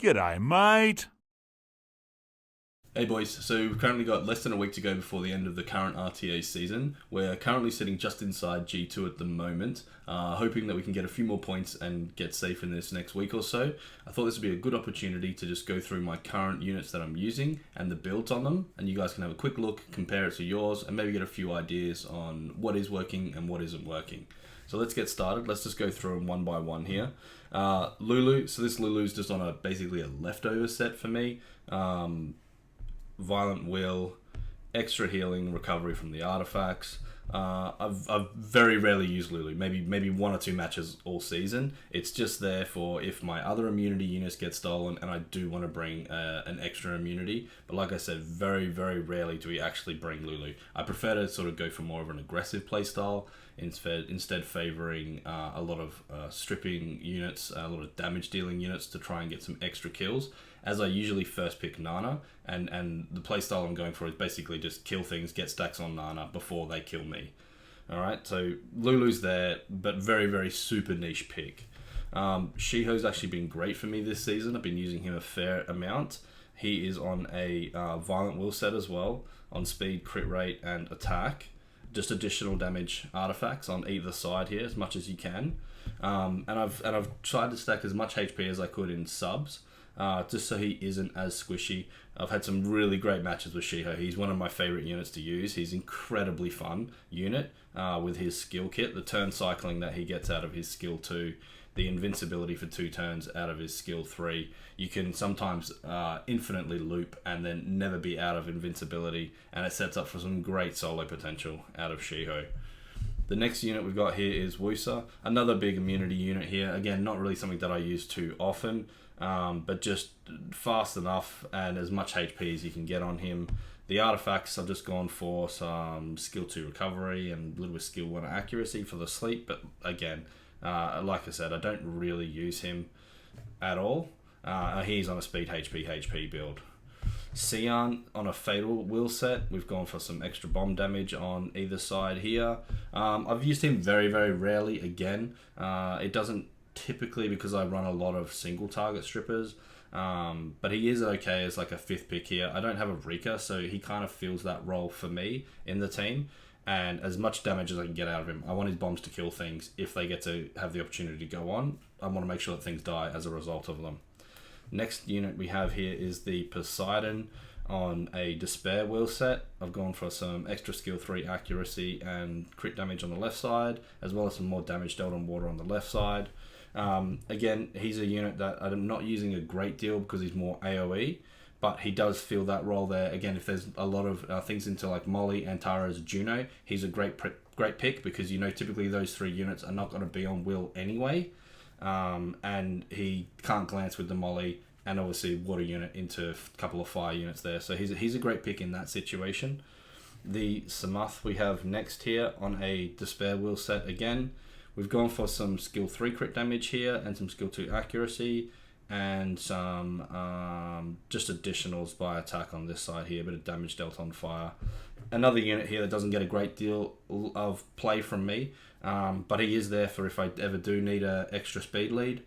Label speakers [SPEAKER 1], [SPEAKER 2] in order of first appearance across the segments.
[SPEAKER 1] G'day, mate.
[SPEAKER 2] Hey boys, so we've currently got less than a week to go before the end of the current RTA season. We're currently sitting just inside G2 at the moment, hoping that we can get a few more points and get safe in this next week or so. I thought this would be a good opportunity to just go through my current units that I'm using and the builds on them, and you guys can have a quick look, compare it to yours, and maybe get a few ideas on what is working and what isn't working. So let's get started. Let's just go through them one by one here. Lulu, so this Lulu's just on basically a leftover set for me. Violent Will, extra healing, recovery from the artifacts. I've very rarely used Lulu, maybe one or two matches all season. It's just there for if my other immunity units get stolen and I do want to bring an extra immunity. But like I said, very, very rarely do we actually bring Lulu. I prefer to sort of go for more of an aggressive playstyle, instead favoring a lot of stripping units, a lot of damage dealing units to try and get some extra kills, as I usually first pick Nana, and the playstyle I'm going for is basically just kill things, get stacks on Nana before they kill me. Alright, so Lulu's there, but very, very super niche pick. Shiho's actually been great for me this season. I've been using him a fair amount. He is on a Violent Will set as well, on speed, crit rate, and attack. Just additional damage artifacts on either side here, as much as you can. And I've tried to stack as much HP as I could in subs, just so he isn't as squishy. I've had some really great matches with Shiho. He's one of my favorite units to use. He's incredibly fun unit with his skill kit, the turn cycling that he gets out of his skill 2, the invincibility for 2 turns out of his skill 3. You can sometimes infinitely loop and then never be out of invincibility, and it sets up for some great solo potential out of Shiho. The next unit we've got here is Wusa, another big immunity unit here. Again, not really something that I use too often, but just fast enough and as much HP as you can get on him. The artifacts, I've just gone for some skill 2 recovery and a little bit of skill 1 accuracy for the sleep, but again, like I said, I don't really use him at all. He's on a speed HP build. Cyan on a fatal will set. We've gone for some extra bomb damage on either side here. I've used him very, very rarely again. It doesn't typically, because I run a lot of single target strippers, but he is okay as like a 5th pick here. I don't have a Rika, so he kind of fills that role for me in the team. And as much damage as I can get out of him, I want his bombs to kill things if they get to have the opportunity to go on. I want to make sure that things die as a result of them. Next unit we have here is the Poseidon on a Despair Will set. I've gone for some extra skill 3 accuracy and crit damage on the left side, as well as some more damage dealt on water on the left side. Again, he's a unit that I'm not using a great deal because he's more AoE, but he does fill that role there. Again, if there's a lot of things into like Molly, Antares, Juno, he's a great pick because you know typically those 3 units are not going to be on Will anyway. And he can't glance with the Molly, and obviously water unit into a couple of fire units there. So he's a great pick in that situation. The Psamathe we have next here on a Despair Will set again. We've gone for some skill 3 crit damage here and some skill 2 accuracy and some just additionals by attack on this side here, a bit of damage dealt on fire. Another unit here that doesn't get a great deal of play from me, but he is there for if I ever do need a extra speed lead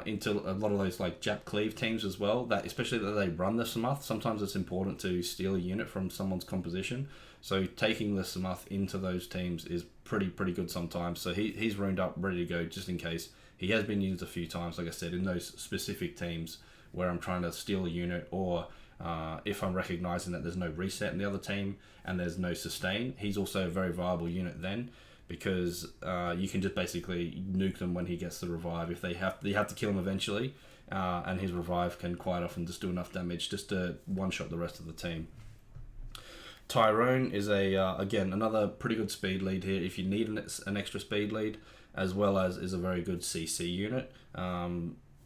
[SPEAKER 2] into a lot of those like Jap cleave teams as well, that especially that they run the Psamathe. Sometimes it's important to steal a unit from someone's composition, so taking the Psamathe into those teams is pretty good sometimes. So he's runed up ready to go just in case. He has been used a few times, like I said, in those specific teams where I'm trying to steal a unit, or if I'm recognizing that there's no reset in the other team and there's no sustain. He's also a very viable unit then, because you can just basically nuke them when he gets the revive. If you have to kill him eventually, and his revive can quite often just do enough damage just to one-shot the rest of the team. Tyron is again another pretty good speed lead here if you need an extra speed lead, as well as is a very good CC unit.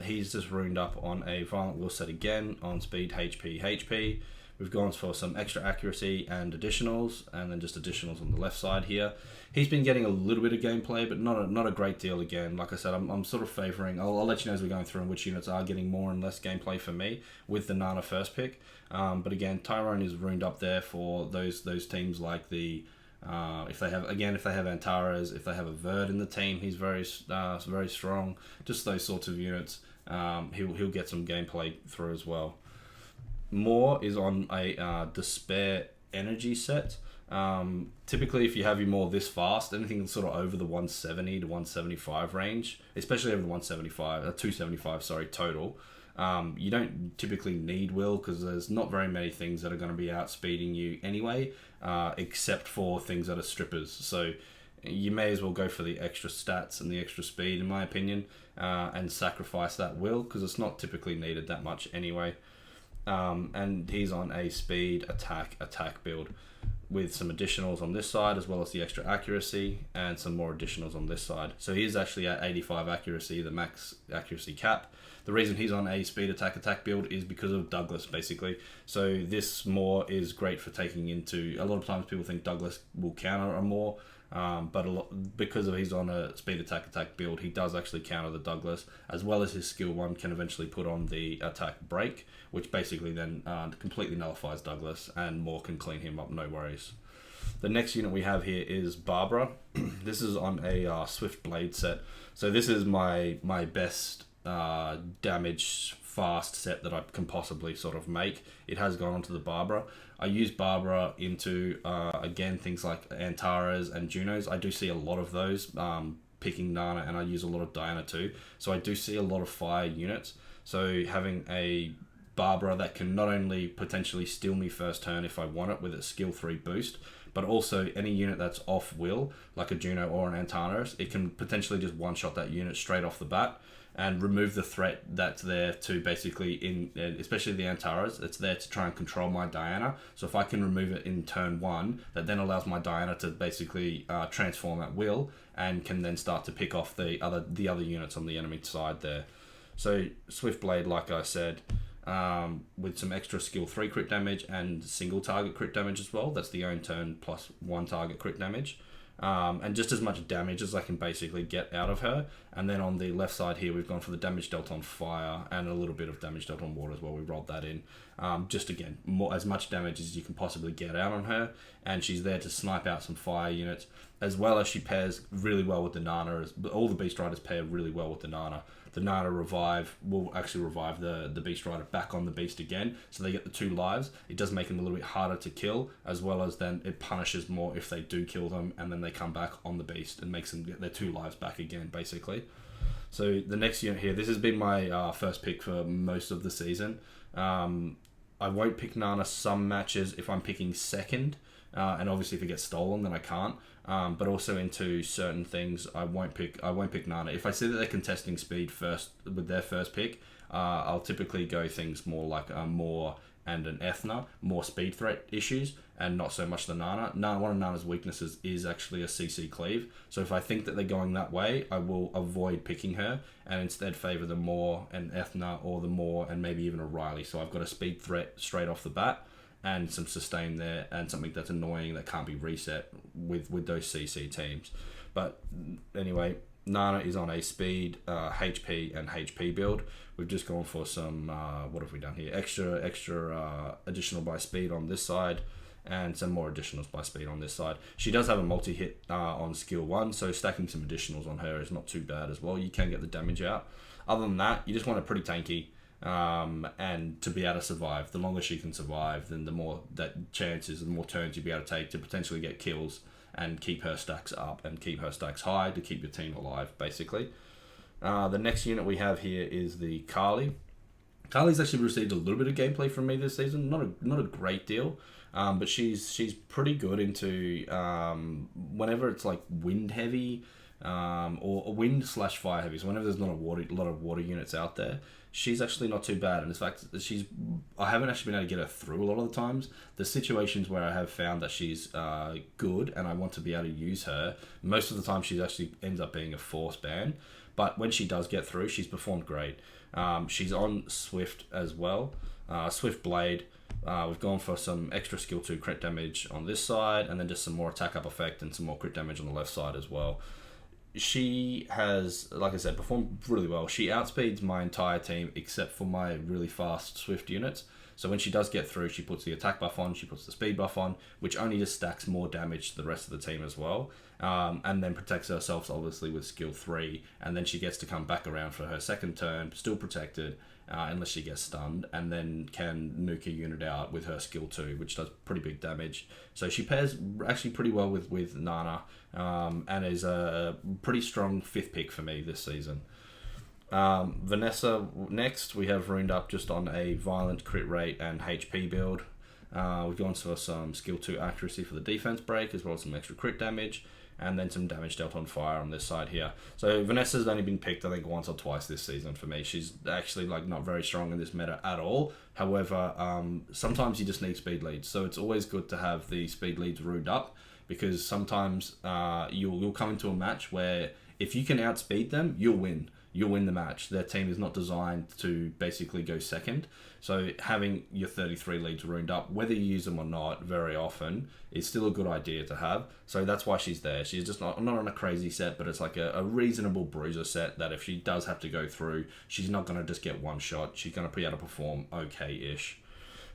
[SPEAKER 2] He's just runed up on a Violent Will set again on speed HP. We've gone for some extra accuracy and additionals, and then just additionals on the left side here. He's been getting a little bit of gameplay, but not a great deal again. Like I said, I'm sort of favouring, I'll let you know as we're going through and which units are getting more and less gameplay for me with the Nana first pick. But again, Tyron is ruined up there for those teams like the if they have Antares, if they have a Verd in the team, he's very strong. Just those sorts of units. he'll get some gameplay through as well. Moore is on a Despair Energy set. Typically, if you have your Moore this fast, anything sort of over the 170 to 175 range, especially over the 275, sorry, total, you don't typically need Will, because there's not very many things that are going to be outspeeding you anyway, except for things that are strippers. So you may as well go for the extra stats and the extra speed, in my opinion, and sacrifice that Will, because it's not typically needed that much anyway. And he's on a speed attack build with some additionals on this side, as well as the extra accuracy and some more additionals on this side. So he's actually at 85 accuracy, the max accuracy cap. The reason he's on a speed attack build is because of Douglas, basically. So this Moore is great for taking into... A lot of times people think Douglas will counter a Moore, but because he's on a speed attack build, he does actually counter the Douglas, as well as his skill 1 can eventually put on the attack break, which basically then completely nullifies Douglas, and Moore can clean him up, no worries. The next unit we have here is Barbara. This is on a Swift Blade set. So this is my best damage fast set that I can possibly sort of make. It has gone onto the Barbara. I use Barbara into, again, things like Antares and Junos. I do see a lot of those, picking Nana, and I use a lot of Diana too. So I do see a lot of fire units. So having a Barbara that can not only potentially steal me first turn if I want it with its skill 3 boost, but also any unit that's off will, like a Juno or an Antares, it can potentially just one-shot that unit straight off the bat and remove the threat that's there to basically, especially the Antares, it's there to try and control my Diana. So if I can remove it in turn 1, that then allows my Diana to basically transform at will, and can then start to pick off the other units on the enemy side there. So Swift Blade, like I said, with some extra skill 3 crit damage and single target crit damage as well. That's the own turn plus 1 target crit damage. And just as much damage as I can basically get out of her. And then on the left side here, we've gone for the damage dealt on fire and a little bit of damage dealt on water as well. We rolled that in. Just again, as much damage as you can possibly get out on her. And she's there to snipe out some fire units, as well as she pairs really well with the Nana. All the Beast Riders pair really well with the Nana. The Nana revive will actually revive the Beast Rider back on the Beast again, so they get the 2 lives. It does make them a little bit harder to kill, as well as then it punishes more if they do kill them, and then they come back on the Beast and makes them get their 2 lives back again, basically. So the next unit here, this has been my first pick for most of the season. I won't pick Nana some matches if I'm picking second, and obviously if it gets stolen, then I can't. But also into certain things, I won't pick Nana. If I see that they're contesting speed first with their first pick, I'll typically go things more like a Moore and an Ethna, more speed threat issues, and not so much the Nana. One of Nana's weaknesses is actually a CC cleave. So if I think that they're going that way, I will avoid picking her and instead favour the Moore and Ethna, or the Moore and maybe even a Riley. So I've got a speed threat straight off the bat, and some sustain there, and something that's annoying that can't be reset with those CC teams. But anyway, Nana is on a speed, HP and HP build. We've just gone for some, what have we done here? Extra additional by speed on this side, and some more additionals by speed on this side. She does have a multi-hit on skill 1, so stacking some additionals on her is not too bad as well. You can get the damage out. Other than that, you just want a pretty tanky, and to be able to survive. The longer she can survive, then the more that chances and the more turns you'll be able to take to potentially get kills and keep her stacks up and keep her stacks high to keep your team alive, basically. The next unit we have here is the Kali. Kali's actually received a little bit of gameplay from me this season, not a great deal, but she's pretty good into whenever it's like wind heavy, or wind/fire heavy. So whenever there's not a lot of water units out there, she's actually not too bad. And in fact, I haven't actually been able to get her through a lot of the times. The situations where I have found that she's good and I want to be able to use her, most of the time she actually ends up being a force ban. But when she does get through, she's performed great. She's on Swift as well. Swift Blade. We've gone for some extra skill 2 crit damage on this side, and then just some more attack up effect and some more crit damage on the left side as well. She has, like I said, performed really well. She outspeeds my entire team except for my really fast Swift units. So when she does get through, she puts the attack buff on, she puts the speed buff on, which only just stacks more damage to the rest of the team as well. And then protects herself, obviously, with skill 3. And then she gets to come back around for her second turn, still protected, unless she gets stunned, and then can nuke a unit out with her skill 2, which does pretty big damage. So she pairs actually pretty well with Nana, and is a pretty strong 5th pick for me this season. Vanessa next, we have runed up just on a violent crit rate and HP build. We've gone for some skill 2 accuracy for the defense break, as well as some extra crit damage, and then some damage dealt on fire on this side here. So Vanessa's only been picked, I think, once or twice this season for me. She's actually like not very strong in this meta at all. However, sometimes you just need speed leads, so it's always good to have the speed leads runed up, because sometimes you'll come into a match where if you can outspeed them, you'll win. You'll win the match. Their team is not designed to basically go second. So having your 33 leads runed up, whether you use them or not, very often, is still a good idea to have. So that's why she's there. She's just not on a crazy set, but it's like a reasonable bruiser set that if she does have to go through, she's not going to just get one shot. She's going to be able to perform okay-ish.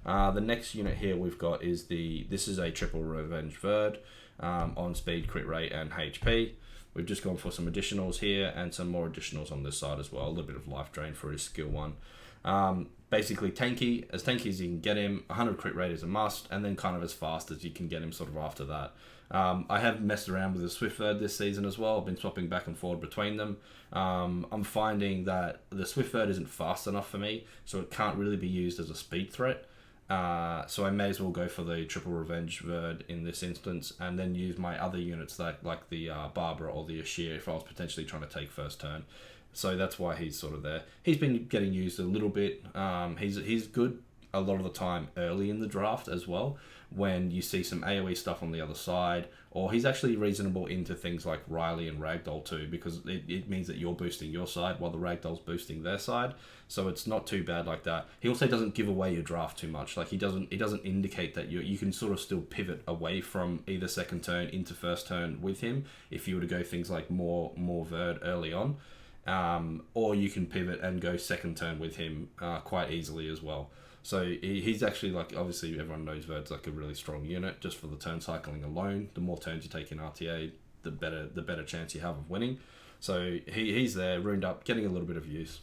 [SPEAKER 2] The next unit here we've got is this is a triple revenge Verd on speed, crit rate, and HP. We've just gone for some additionals here and some more additionals on this side as well. A little bit of life drain for his skill 1. Basically tanky as you can get him. 100 crit rate is a must, and then kind of as fast as you can get him sort of after that. I have messed around with the Swift Verd this season as well. I've been swapping back and forward between them. I'm finding that the Swift Verd isn't fast enough for me, so it can't really be used as a speed threat. So I may as well go for the triple revenge Verd in this instance, and then use my other units like the Barbara or the Shia if I was potentially trying to take first turn. So that's why he's sort of there. He's been getting used a little bit. He's good a lot of the time early in the draft as well, when you see some AoE stuff on the other side, or he's actually reasonable into things like Riley and Ragdoll too, because it means that you're boosting your side while the Ragdoll's boosting their side, so it's not too bad like that. He also doesn't give away your draft too much. Like he doesn't indicate that you can sort of still pivot away from either second turn into first turn with him if you were to go things like more Verd early on, or you can pivot and go second turn with him quite easily as well. So he's actually, like, obviously everyone knows Verd's like a really strong unit just for the turn cycling alone. The more turns you take in RTA, the better chance you have of winning. So he's there, runed up, getting a little bit of use.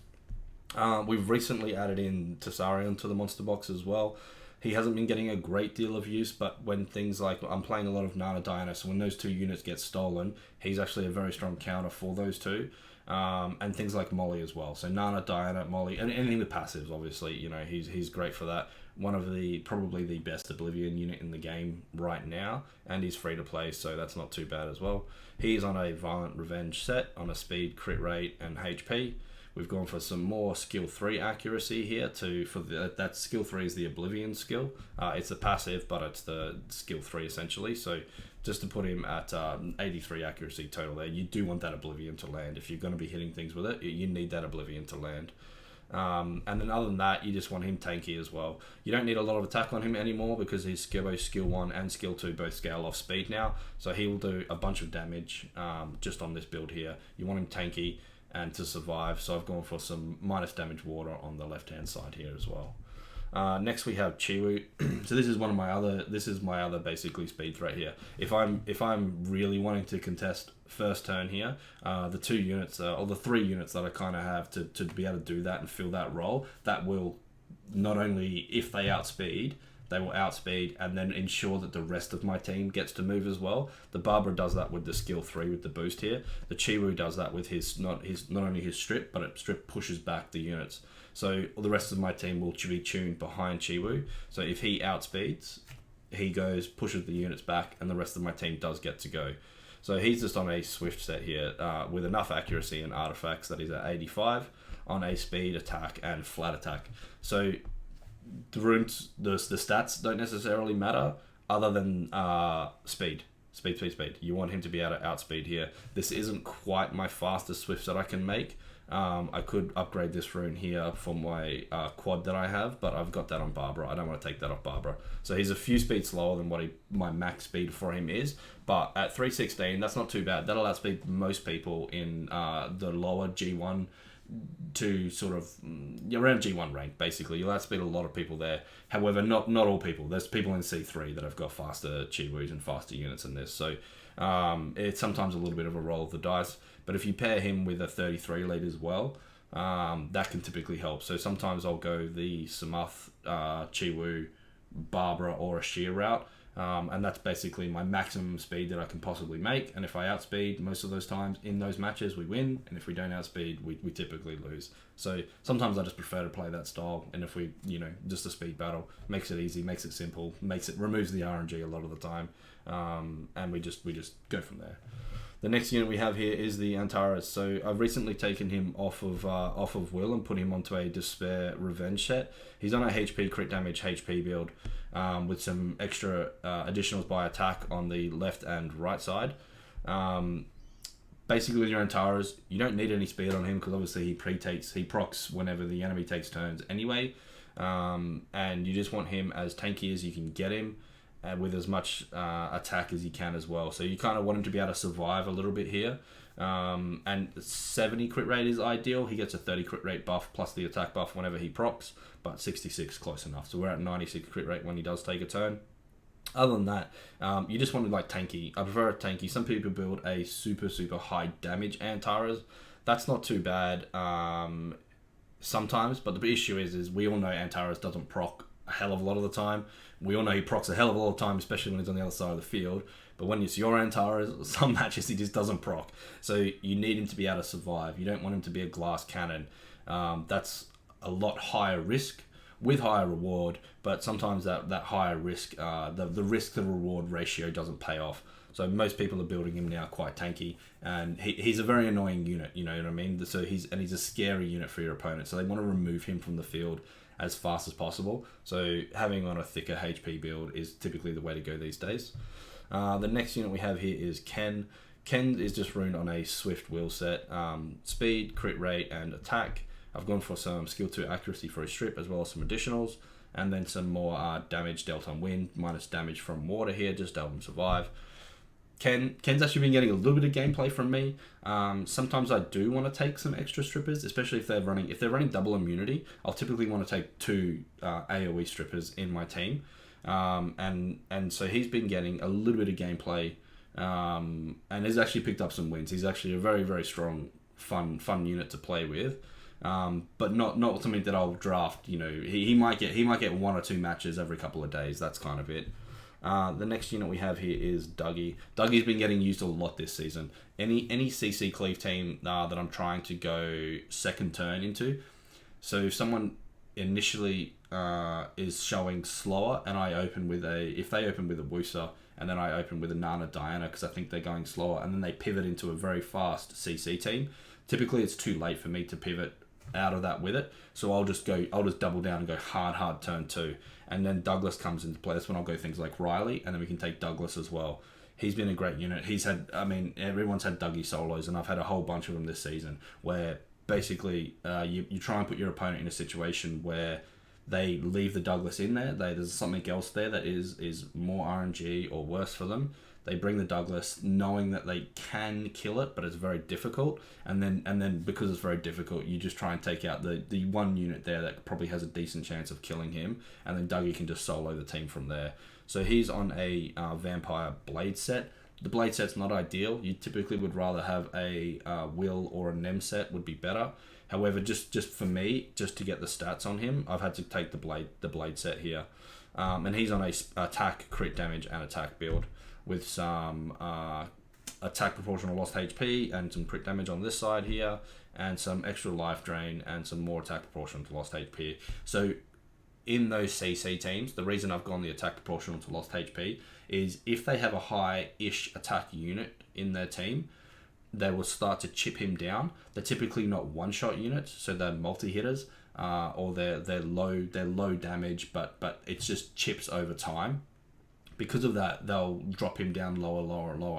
[SPEAKER 2] We've recently added in Tesarion to the monster box as well. He hasn't been getting a great deal of use, but when things like, I'm playing a lot of Nana Diana, so when those two units get stolen, he's actually a very strong counter for those two. And things like Molly as well. So Nana, Diana, Molly, and anything with passives, obviously, you know, he's great for that. One of probably the best Oblivion unit in the game right now, and he's free to play, so that's not too bad as well. He's on a Violent Revenge set on a speed, crit rate, and HP. We've gone for some more skill 3 accuracy here that skill 3 is the Oblivion skill. It's a passive, but it's the skill 3 essentially. So just to put him at 83 accuracy total there, you do want that Oblivion to land. If you're going to be hitting things with it, you need that Oblivion to land. And then other than that, you just want him tanky as well. You don't need a lot of attack on him anymore because his both skill 1 and skill 2 both scale off speed now. So he will do a bunch of damage just on this build here. You want him tanky and to survive, so I've gone for some minus damage water on the left hand side here as well. Next we have Chiwu. So this is my other basically speed threat here. If I'm really wanting to contest first turn here, the 2 units or the 3 units that I kind of have to be able to do that and fill that role, that will not only, if they outspeed, they will outspeed and then ensure that the rest of my team gets to move as well. The Barbara does that with the skill 3 with the boost here. The Chiwu does that with his not only his strip, but it strip pushes back the units. So the rest of my team will be tuned behind Chiwu. So if he outspeeds, he pushes the units back, and the rest of my team does get to go. So he's just on a swift set here with enough accuracy and artifacts that he's at 85 on a speed, attack, and flat attack. So the runes, the stats don't necessarily matter other than speed. You want him to be able to outspeed here. This isn't quite my fastest swift that I can make. I could upgrade this rune here for my quad that I have, but I've got that on Barbara. I don't want to take that off Barbara. So he's a few speeds slower than what my max speed for him is, but at 316, that's not too bad. That'll outspeed most people in the lower G1 to sort of around G1 rank, basically. You'll outspeed a lot of people there. However, not all people. There's people in C3 that have got faster Chiwus and faster units than this. So it's sometimes a little bit of a roll of the dice. But if you pair him with a 33 lead as well, that can typically help. So sometimes I'll go the Psamathe, Chiwu, Barbara, or a Shia route. And that's basically my maximum speed that I can possibly make. And if I outspeed most of those times in those matches, we win. And if we don't outspeed, we typically lose. So sometimes I just prefer to play that style. And if we, just a speed battle, makes it easy, makes it simple, removes the RNG a lot of the time. And we just go from there. The next unit we have here is the Antares. So I've recently taken him off of Will and put him onto a Despair Revenge set. He's on a HP crit damage HP build with some extra additionals by attack on the left and right side. Basically with your Antares, you don't need any speed on him because obviously he procs whenever the enemy takes turns anyway. And you just want him as tanky as you can get him. With as much attack as you can as well. So you kind of want him to be able to survive a little bit here. And 70 crit rate is ideal. He gets a 30 crit rate buff plus the attack buff whenever he procs, but 66 close enough. So we're at 96 crit rate when he does take a turn. Other than that, you just want to like tanky. I prefer a tanky. Some people build a super high damage Antares. That's not too bad sometimes, but the issue is we all know Antares doesn't proc a hell of a lot of the time. We all know he procs a hell of a lot of the time, especially when he's on the other side of the field. But when it's your Antares, some matches he just doesn't proc. So you need him to be able to survive. You don't want him to be a glass cannon. That's a lot higher risk with higher reward, but sometimes that higher risk, the risk to reward ratio doesn't pay off. So most people are building him now quite tanky, and he's a very annoying unit, you know what I mean? So he's a scary unit for your opponent. So they want to remove him from the field as fast as possible. So having on a thicker HP build is typically the way to go these days. The next unit we have here is Ken. Ken is just runed on a Swift Will set. Speed, crit rate, and attack. I've gone for some skill 2 accuracy for a strip, as well as some additionals. And then some more damage dealt on wind, minus damage from water here, just to help him survive. Ken's actually been getting a little bit of gameplay from me. Sometimes I do want to take some extra strippers, especially if they're running double immunity. I'll typically want to take 2 AoE strippers in my team, and so he's been getting a little bit of gameplay, and has actually picked up some wins. He's actually a very very strong, fun unit to play with, but not something that I'll draft. He might get 1 or 2 matches every couple of days. That's kind of it. The next unit we have here is Dougie. Dougie's been getting used a lot this season. Any CC cleave team that I'm trying to go second turn into. So if someone initially is showing slower, and if they open with a Wusa, and then I open with a Nana Diana because I think they're going slower, and then they pivot into a very fast CC team. Typically, it's too late for me to pivot out of that with it, so I'll just double down and go hard turn 2, and then Douglas comes into play. That's when I'll go things like Riley, and then we can take Douglas as well. He's been a great unit. Everyone's had Dougie solos, and I've had a whole bunch of them this season, where basically you try and put your opponent in a situation where they leave the Douglas in there. There's something else there that is more RNG or worse for them. They bring the Douglas knowing that they can kill it, but it's very difficult. And then because it's very difficult, you just try and take out the one unit there that probably has a decent chance of killing him. And then Dougie can just solo the team from there. So he's on a Vampire Blade set. The Blade set's not ideal. You typically would rather have a Will or a Nem set would be better. However, just for me, just to get the stats on him, I've had to take the Blade set here. And he's on a attack, crit damage, and attack build, with some attack proportional lost HP and some crit damage on this side here, and some extra life drain and some more attack proportional to lost HP. So in those CC teams, the reason I've gone the attack proportional to lost HP is if they have a high-ish attack unit in their team, they will start to chip him down. They're typically not one-shot units, so they're multi-hitters, or they're low damage, but it's just chips over time. Because of that, they'll drop him down lower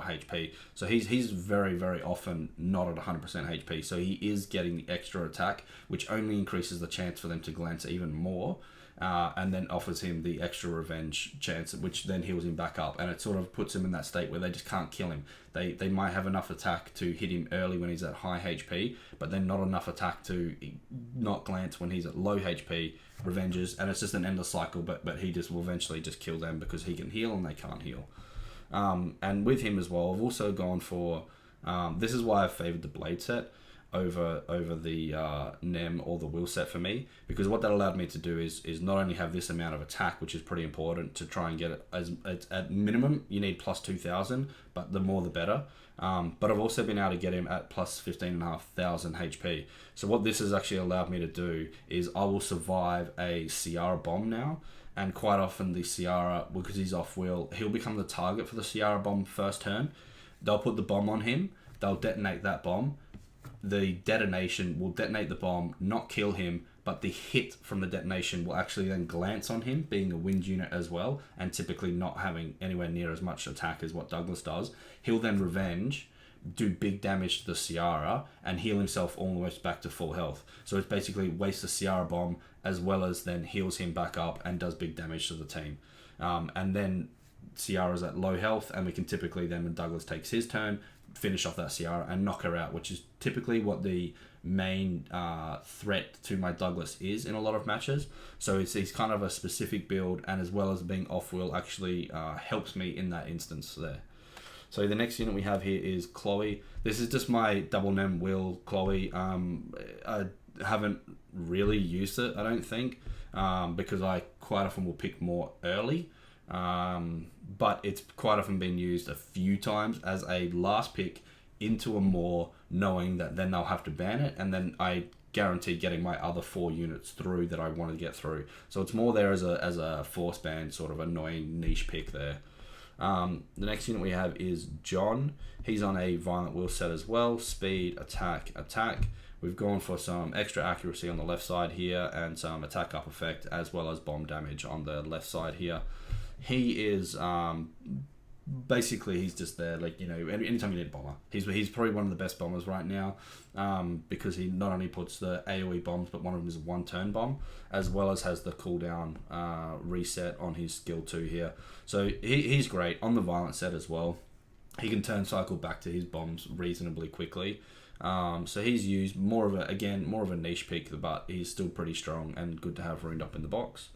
[SPEAKER 2] HP. So he's very, very often not at 100% HP. So he is getting the extra attack, which only increases the chance for them to glance even more. and then offers him the extra revenge chance, which then heals him back up, and it sort of puts him in that state where they just can't kill him. They might have enough attack to hit him early when he's at high HP, but then not enough attack to not glance when he's at low HP, revenges, and it's just an endless cycle, but he just will eventually just kill them because he can heal and they can't heal. And with him as well, I've also gone for, this is why I've favoured the Blade set over the Nem or the Will set for me, because what that allowed me to do is not only have this amount of attack, which is pretty important to try and get it as at minimum you need plus 2,000, but the more the better. But I've also been able to get him at plus 15,500 HP. So what this has actually allowed me to do is I will survive a Ciara bomb now, and quite often the Ciara, because he's off wheel, he'll become the target for the Ciara bomb first turn. They'll put the bomb on him, they'll detonate that bomb. The detonation will detonate the bomb, not kill him, but the hit from the detonation will actually then glance on him, being a wind unit as well, and typically not having anywhere near as much attack as what Douglas does. He'll then revenge, do big damage to the Ciara, and heal himself almost back to full health. So it's basically waste the Ciara bomb, as well as then heals him back up and does big damage to the team. And then Ciara's at low health, and we can typically then, when Douglas takes his turn, finish off that Ciara and knock her out, which is typically what the main threat to my Douglas is in a lot of matches. So it's kind of a specific build, and as well as being off-wheel actually helps me in that instance there. So the next unit we have here is Chloe. This is just my double Nem Will Chloe. I haven't really used it, I don't think, because I quite often will pick more early. But it's quite often been used a few times as a last pick into a more, knowing that then they'll have to ban it, and then I guarantee getting my other 4 units through that I want to get through. So it's more there as a force ban, sort of annoying niche pick there. The next unit we have is John. He's on a Violent Will set as well. Speed, attack, attack. We've gone for some extra accuracy on the left side here, and some attack up effect, as well as bomb damage on the left side here. He is basically, he's just there, like, you know, anytime you need a bomber, he's probably one of the best bombers right now, because he not only puts the AoE bombs, but one of them is a 1-turn bomb, as well as has the cooldown reset on his skill 2 here. So he's great on the violent set as well. He can turn cycle back to his bombs reasonably quickly. So he's used more of a niche pick, but he's still pretty strong and good to have runed up in the box.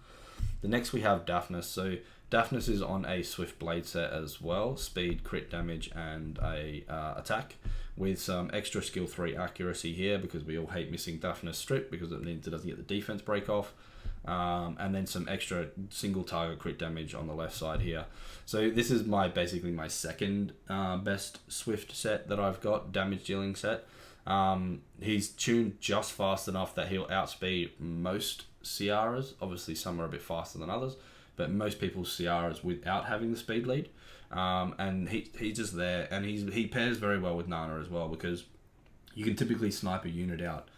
[SPEAKER 2] The next we have Daphnis. So Daphnis is on a Swift Blade set as well, speed, crit damage, and a attack, with some extra skill 3 accuracy here, because we all hate missing Daphnis strip because it means it doesn't get the defense break off, and then some extra single target crit damage on the left side here. So this is basically my second best Swift set that I've got, damage dealing set. He's tuned just fast enough that he'll outspeed most Ciaras. Obviously some are a bit faster than others, but most people's Ciaras without having the speed lead. And he's just there, and he pairs very well with Nana as well, because you can typically snipe a unit out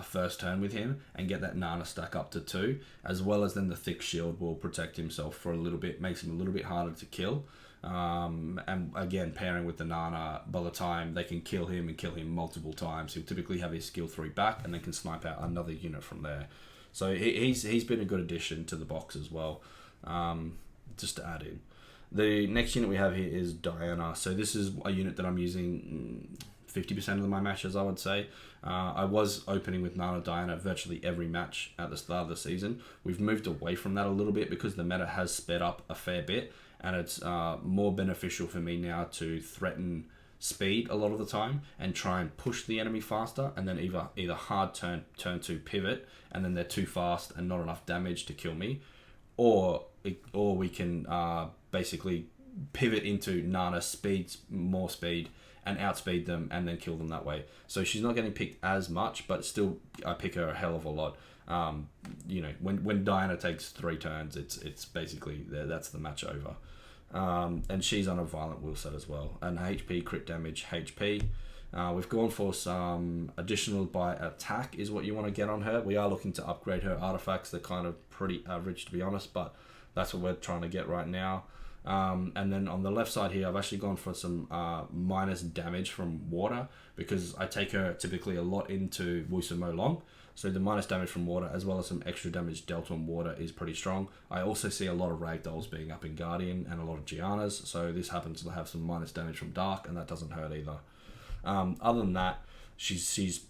[SPEAKER 2] first turn with him and get that Nana stack up to 2, as well as then the thick shield will protect himself for a little bit, makes him a little bit harder to kill. And again, pairing with the Nana, by the time they can kill him and kill him multiple times, he'll typically have his skill 3 back and then can snipe out another unit from there. So he's been a good addition to the box as well, just to add in. The next unit we have here is Diana. So this is a unit that I'm using 50% of my matches, I would say. I was opening with Nana Diana virtually every match at the start of the season. We've moved away from that a little bit because the meta has sped up a fair bit, and it's more beneficial for me now to threaten speed a lot of the time and try and push the enemy faster, and then either hard turn to pivot, and then they're too fast and not enough damage to kill me, or we can basically pivot into Nana more speed and outspeed them and then kill them that way. So she's not getting picked as much, but still I pick her a hell of a lot. You know, when Diana takes 3 turns, it's basically that's the match over. And she's on a Violent Will set as well, and HP, crit damage, HP. We've gone for some additional by attack is what you want to get on her. We are looking to upgrade her artifacts. They're kind of pretty average, to be honest, but that's what we're trying to get right now. And then on the left side here, I've actually gone for some minus damage from water, because I take her typically a lot into Wusa Molong. So the minus damage from water, as well as some extra damage dealt on water, is pretty strong. I also see a lot of ragdolls being up in Guardian and a lot of Giannas, so this happens to have some minus damage from Dark, and that doesn't hurt either. Other than that, she's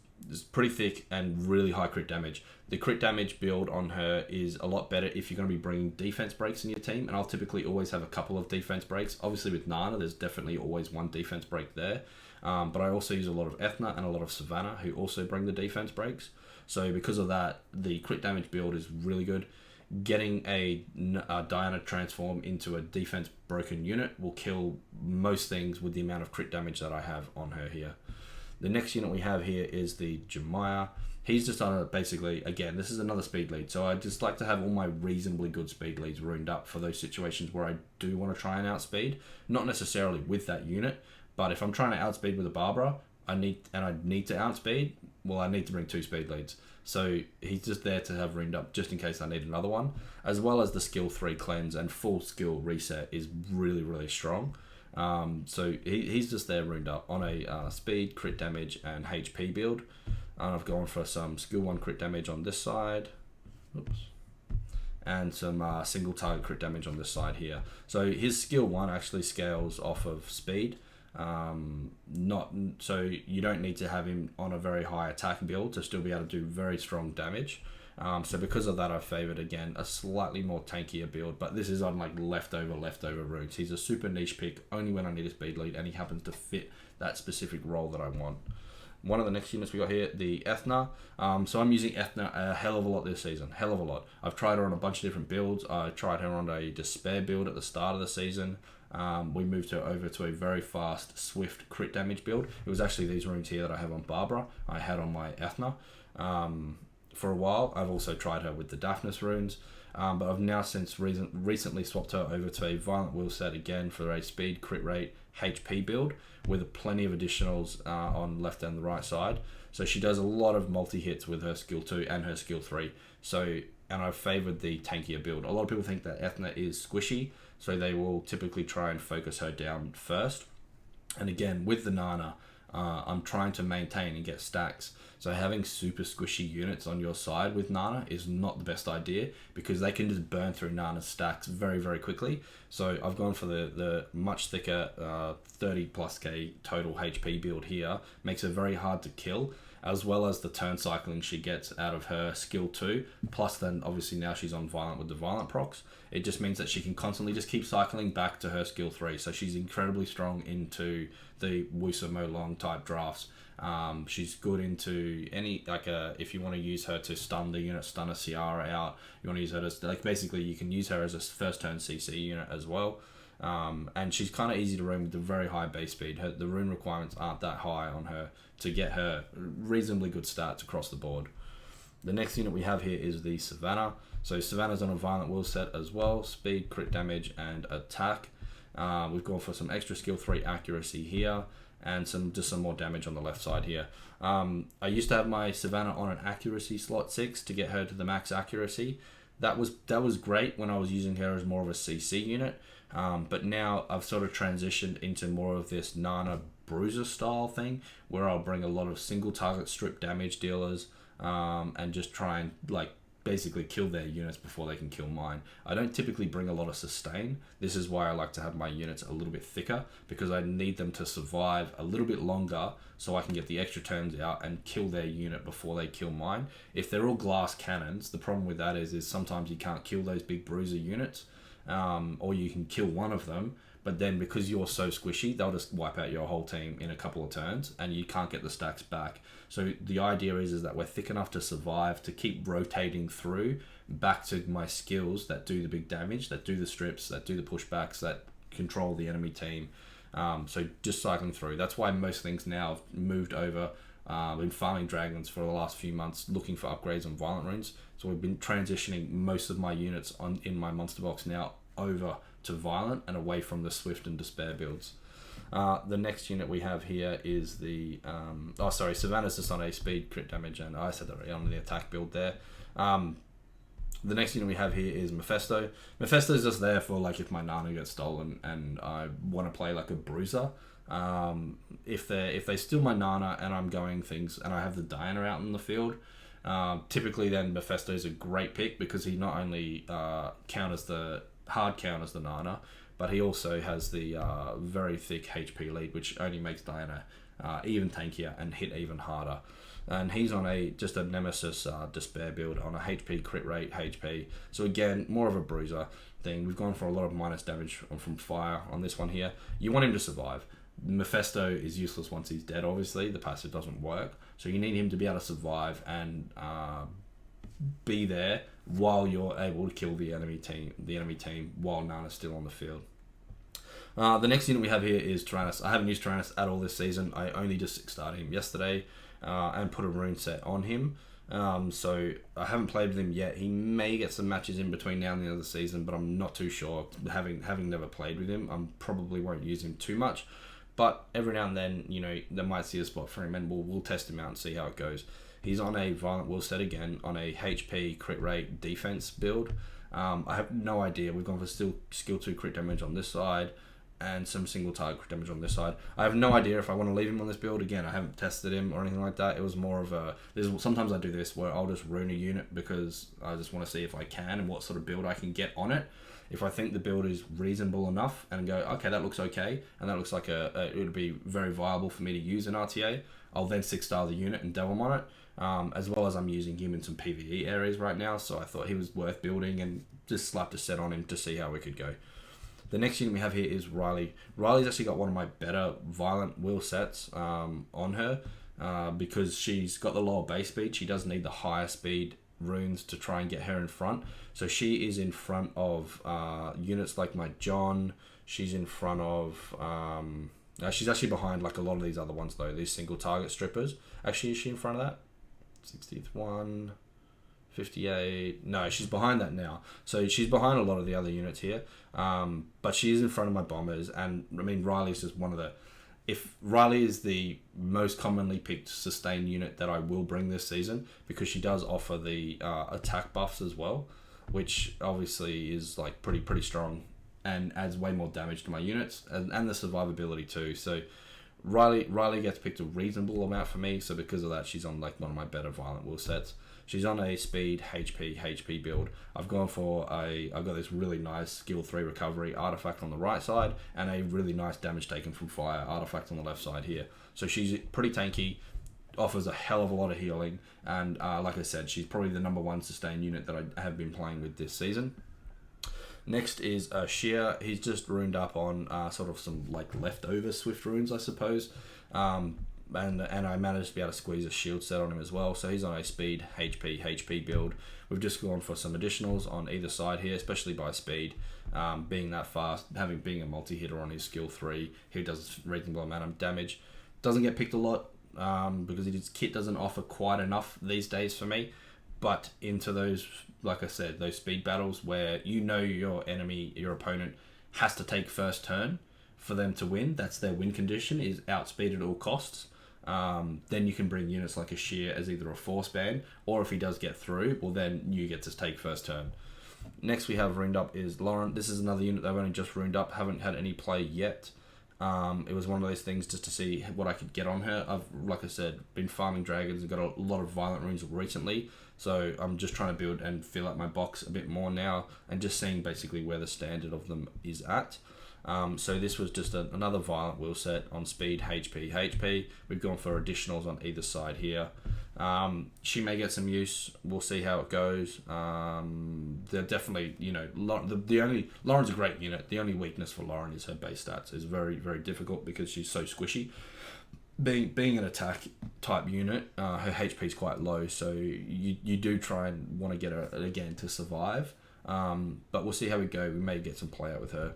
[SPEAKER 2] pretty thick and really high crit damage. The crit damage build on her is a lot better if you're going to be bringing defense breaks in your team, and I'll typically always have a couple of defense breaks. Obviously with Nana, there's definitely always one defense break there, but I also use a lot of Ethna and a lot of Savannah, who also bring the defense breaks. So because of that, the crit damage build is really good. Getting a Diana transform into a defense broken unit will kill most things with the amount of crit damage that I have on her here. The next unit we have here is the Jamire. He's just on a, basically, again, this is another speed lead. So I just like to have all my reasonably good speed leads runed up for those situations where I do want to try and outspeed. Not necessarily with that unit, but if I'm trying to outspeed with a Barbara, I need to outspeed, well, I need to bring 2 speed leads. So he's just there to have runed up just in case I need another one. As well as the skill 3 cleanse and full skill reset is really, really strong. So he's just there runed up on a speed, crit damage, and HP build. And I've gone for some skill 1 crit damage on this side. Oops. And some single target crit damage on this side here. So his skill 1 actually scales off of speed. So you don't need to have him on a very high attack build to still be able to do very strong damage. So because of that, I've favoured, again, a slightly more tankier build, but this is on like leftover runes. He's a super niche pick only when I need a speed lead, and he happens to fit that specific role that I want. One of the next units we got here, the Ethna. So I'm using Ethna a hell of a lot this season, hell of a lot. I've tried her on a bunch of different builds. I tried her on a Despair build at the start of the season. We moved her over to a very fast, swift crit damage build. It was actually these runes here that I have on Barbara, I had on my Ethna. For a while, I've also tried her with the Daphnis runes, but I've now since recently swapped her over to a Violent Will set again for a speed, crit rate, HP build with plenty of additionals on left and the right side. So she does a lot of multi-hits with her skill 2 and her skill 3. And I've favoured the tankier build. A lot of people think that Ethna is squishy, so they will typically try and focus her down first. And again, with the Nana, I'm trying to maintain and get stacks. So having super squishy units on your side with Nana is not the best idea, because they can just burn through Nana's stacks very, very quickly. So I've gone for the much thicker 30 plus K total HP build here. Makes her very hard to kill, as well as the turn cycling she gets out of her skill 2. Plus then obviously now she's on Violent with the Violent procs. It just means that she can constantly just keep cycling back to her skill 3. So she's incredibly strong into the Wusa Molong type drafts. She's good into any, if you want to use her to stun the unit, stun a Ciara out, you want to use her to, basically you can use her as a first turn CC unit as well. And she's kind of easy to run with the very high base speed. The rune requirements aren't that high on her to get her reasonably good stats across the board. The next unit we have here is the Savannah. So Savannah's on a Violent Will set as well, speed, crit damage, and attack. We've gone for some extra skill 3 accuracy here, and some more damage on the left side here. I used to have my Savannah on an accuracy slot 6 to get her to the max accuracy. That was great when I was using her as more of a CC unit, but now I've sort of transitioned into more of this Nana Bruiser style thing, where I'll bring a lot of single target strip damage dealers, and just try and basically kill their units before they can kill mine. I don't typically bring a lot of sustain. This is why I like to have my units a little bit thicker, because I need them to survive a little bit longer so I can get the extra turns out and kill their unit before they kill mine. If they're all glass cannons, the problem with that is sometimes you can't kill those big bruiser units, or you can kill one of them, but then because you're so squishy, they'll just wipe out your whole team in a couple of turns and you can't get the stacks back. So the idea is that we're thick enough to survive, to keep rotating through back to my skills that do the big damage, that do the strips, that do the pushbacks, that control the enemy team. So just cycling through. That's why most things now have moved over. Been farming dragons for the last few months, looking for upgrades on Violent runes. So we've been transitioning most of my units in my monster box now over to Violent and away from the Swift and Despair builds. The next unit we have here is the Savannah's just on a speed, crit damage, and I said that already on the attack build there. The next unit we have here is Mephisto. Mephisto's just there for like if my Nana gets stolen and I want to play like a bruiser. If they steal my Nana and I'm going things and I have the Diana out in the field, typically then Mephisto's a great pick because he not only counters the Nana, but he also has the very thick HP lead, which only makes Diana even tankier and hit even harder. And he's on just a Nemesis Despair build on a HP crit rate HP. So again, more of a bruiser thing. We've gone for a lot of minus damage from fire on this one here. You want him to survive. Mephisto is useless once he's dead, obviously. The passive doesn't work. So you need him to be able to survive and be there while you're able to kill the enemy team while Nana's still on the field. The next unit we have here is Taranis. I haven't used Taranis at all this season. I only just started him yesterday and put a rune set on him. So I haven't played with him yet. He may get some matches in between now and the end of the season, but I'm not too sure. Having never played with him, I probably won't use him too much. But every now and then, they might see a spot for him, and we'll test him out and see how it goes. He's on a Violent Will set again, on a HP crit rate defense build. I have no idea. We've gone for skill 2 crit damage on this side, and some single target crit damage on this side. I have no idea if I want to leave him on this build. Again, I haven't tested him or anything like that. It was more of sometimes I do this where I'll just rune a unit because I just want to see if I can and what sort of build I can get on it. If I think the build is reasonable enough and go, okay, that looks okay, and that looks like it would be very viable for me to use an RTA, I'll then 6-star the unit and delve on it, as well as I'm using him in some PvE areas right now, so I thought he was worth building and just slapped a set on him to see how we could go. The next unit we have here is Riley. Riley's actually got one of my better Violent Will sets on her because she's got the lower base speed. She does need the higher speed runes to try and get her in front. So she is in front of units like my John. She's in front of... she's actually behind like a lot of these other ones though, these single target strippers. Actually, is she in front of that? 60th one... 58. No, she's behind that now. So she's behind a lot of the other units here. But she is in front of my bombers. And I mean, Riley's just one of the... If Riley is the most commonly picked sustain unit that I will bring this season, because she does offer the attack buffs as well, which obviously is like pretty strong and adds way more damage to my units and the survivability too. So Riley gets picked a reasonable amount for me. So because of that, she's on like one of my better Violent Will sets. She's on a speed HP build. I've got this really nice skill 3 recovery artifact on the right side and a really nice damage taken from fire artifact on the left side here. So she's pretty tanky, offers a hell of a lot of healing, and like I said, she's probably the number 1 sustain unit that I have been playing with this season. Next is Shia. He's just runed up on sort of some like leftover Swift runes, I suppose. And I managed to be able to squeeze a shield set on him as well. So he's on a speed HP build. We've just gone for some additionals on either side here, especially by speed. Being that fast, being a multi-hitter on his skill 3, he does a reasonable amount of damage. Doesn't get picked a lot because his kit doesn't offer quite enough these days for me. But into those, like I said, those speed battles where your opponent has to take first turn for them to win. That's their win condition, is outspeed at all costs. Then you can bring units like a Shia as either a force ban, or if he does get through, well then you get to take first turn. Next we have runed up is Lauren. This is another unit that I've only just runed up, haven't had any play yet. It was one of those things just to see what I could get on her. I've, like I said, been farming dragons and got a lot of violent runes recently, so I'm just trying to build and fill out my box a bit more now and just seeing basically where the standard of them is at. So this was just another Violent Will set on speed HP. We've gone for additionals on either side here. She may get some use. We'll see how it goes. They're definitely, Lauren's a great unit. The only weakness for Lauren is her base stats. It's very, very difficult because she's so squishy. Being an attack type unit, her HP is quite low, so you do try and want to get her again to survive. But we'll see how we go. We may get some play out with her.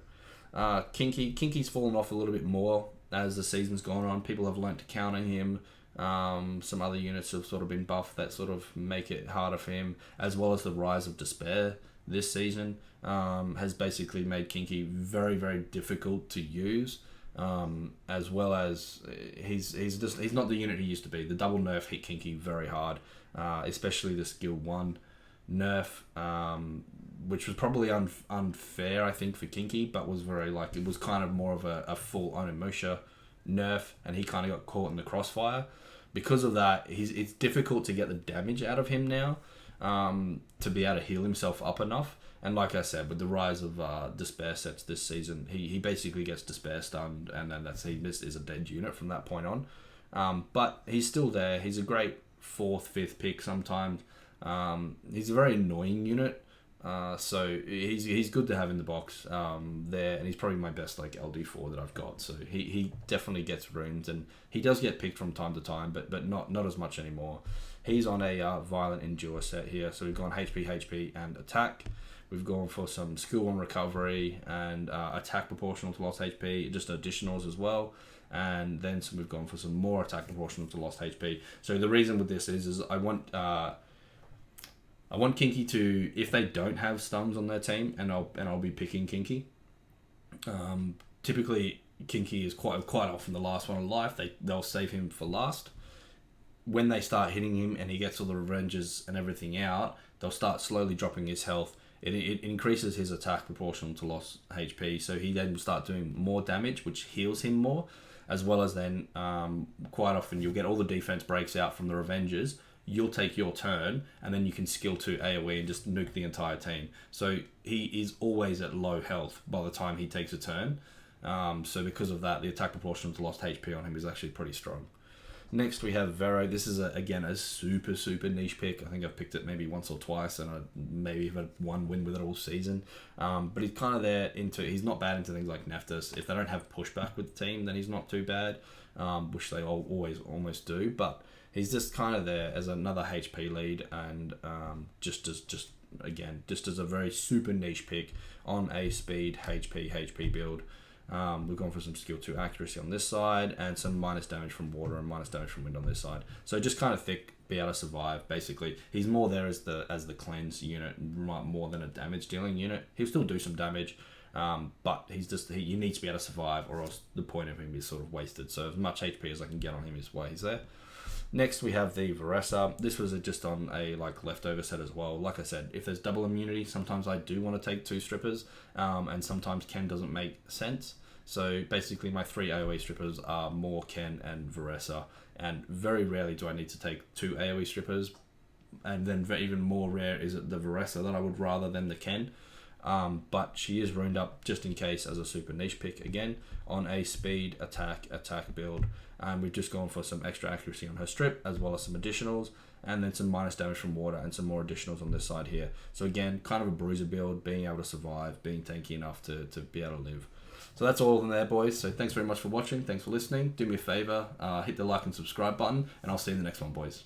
[SPEAKER 2] Kinki's fallen off a little bit more as the season's gone on. People have learnt to counter him. Some other units have sort of been buffed that sort of make it harder for him, as well as the Rise of Despair this season has basically made Kinki very, very difficult to use. As well as he's not the unit he used to be. The double nerf hit Kinki very hard, especially the skill 1. nerf, which was probably unfair, I think, for Kinki, but was very, like, it was kind of more of a full Onimusha nerf, and he kind of got caught in the crossfire. Because of that, it's difficult to get the damage out of him now, to be able to heal himself up enough. And like I said, with the rise of Despair sets this season, he basically gets Despair stunned, and then he is a dead unit from that point on. But he's still there. He's a great 4th, 5th pick sometimes. He's a very annoying unit, so he's good to have in the box there, and he's probably my best like LD4 that I've got. So he definitely gets runes, and he does get picked from time to time, but not as much anymore. He's on a Violent Endure set here, so we've gone HP, and attack. We've gone for some skill and recovery and attack proportional to lost HP, just additionals as well. And then we've gone for some more attack proportional to lost HP. So the reason with this is I want Kinki to, if they don't have stuns on their team, and I'll be picking Kinki. Typically, Kinki is quite often the last one in life. They'll save him for last. When they start hitting him and he gets all the revenges and everything out, they'll start slowly dropping his health. It increases his attack proportional to lost HP, so he then will start doing more damage, which heals him more, as well as then quite often you'll get all the defense breaks out from the Revengers. You'll take your turn, and then you can skill 2 AoE and just nuke the entire team. So he is always at low health by the time he takes a turn. So because of that, the attack proportional to lost HP on him is actually pretty strong. Next, we have Vara. This is, again, a super, super niche pick. I think I've picked it maybe once or twice, and I maybe have had one win with it all season. But he's kind of there he's not bad into things like Nephthys. If they don't have pushback with the team, then he's not too bad, which they always almost do. But he's just kind of there as another HP lead, and just as a very super niche pick on a speed HP build. We've gone for some skill 2 accuracy on this side, and some minus damage from water and minus damage from wind on this side. So just kind of thick, be able to survive. Basically, he's more there as the cleanse unit, more than a damage dealing unit. He'll still do some damage, but he needs to be able to survive, or else the point of him is sort of wasted. So as much HP as I can get on him is why he's there. Next, we have the Vanessa. This was just on a leftover set as well. Like I said, if there's double immunity, sometimes I do want to take 2 strippers, and sometimes Ken doesn't make sense. So basically, my 3 AoE strippers are more Ken and Vanessa, and very rarely do I need to take 2 AoE strippers. And then even more rare is it the Vanessa that I would rather than the Ken. But she is runed up just in case as a super niche pick again on a speed attack build. And we've just gone for some extra accuracy on her strip, as well as some additionals, and then some minus damage from water and some more additionals on this side here. So again, kind of a bruiser build, being able to survive, being tanky enough to be able to live. So that's all in there, boys. So thanks very much for watching. Thanks for listening. Do me a favor, hit the like and subscribe button, and I'll see you in the next one, boys.